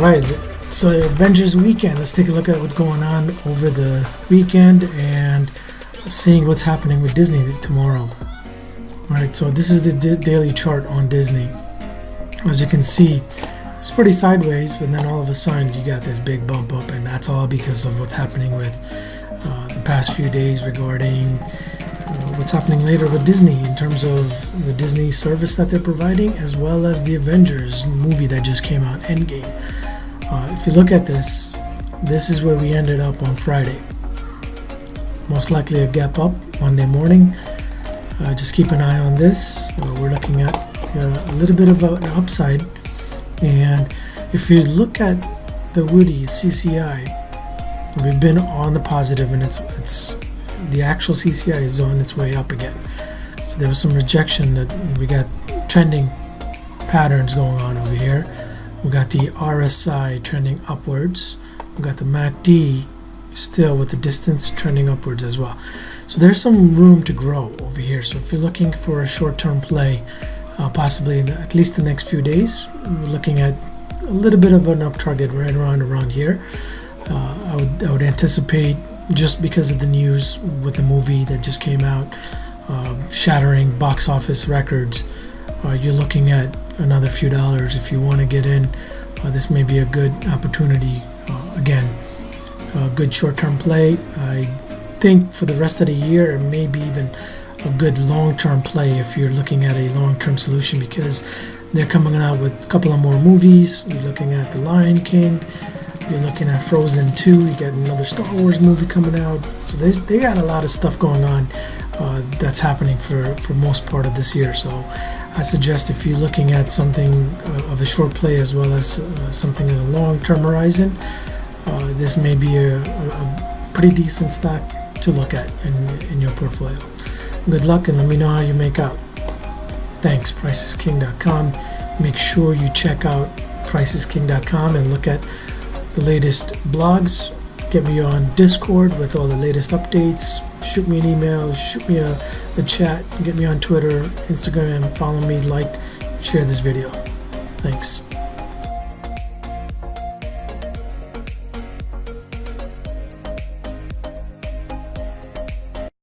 Alright, so Avengers weekend. Let's take a look at what's going on over the weekend and seeing what's happening with Disney tomorrow. Alright, so this is the daily chart on Disney. As you can see, it's pretty sideways, but then all of a sudden you got this big bump up, and that's all because of what's happening with the past few days regarding what's happening later with Disney in terms of the Disney service that they're providing, as well as the Avengers movie that just came out, Endgame. If you look at this is where we ended up on Friday. Most likely a gap up Monday morning. Just keep an eye on this. We're looking at a little bit of an upside, and if you look at the Woody CCI, we've been on the positive, and it's the actual CCI is on its way up again. So there was some rejection that we got trending patterns going on over here. We got the RSI trending upwards. We got the MACD still with the distance trending upwards as well. So there's some room to grow over here. So if you're looking for a short-term play, possibly in at least the next few days, we're looking at a little bit of an up target right around here. I would anticipate, just because of the news with the movie that just came out, shattering box office records, you're looking at another few dollars. If you want to get in, this may be a good opportunity. Again, a good short-term play. I think for the rest of the year, it may be even a good long-term play if you're looking at a long-term solution, because they're coming out with a couple of more movies. You're looking at The Lion King. You're looking at Frozen 2. You got another Star Wars movie coming out. So they got a lot of stuff going on that's happening for most part of this year. So I suggest, if you're looking at something of a short play as well as something in a long-term horizon, this may be a pretty decent stock to look at in your portfolio. Good luck, and let me know how you make out. Thanks. PriceIsKing.com. Make sure you check out PriceIsKing.com and look at the latest blogs. Get me on Discord with all the latest updates. Shoot me an email, shoot me a chat, get me on Twitter, Instagram, follow me, like, share this video. Thanks.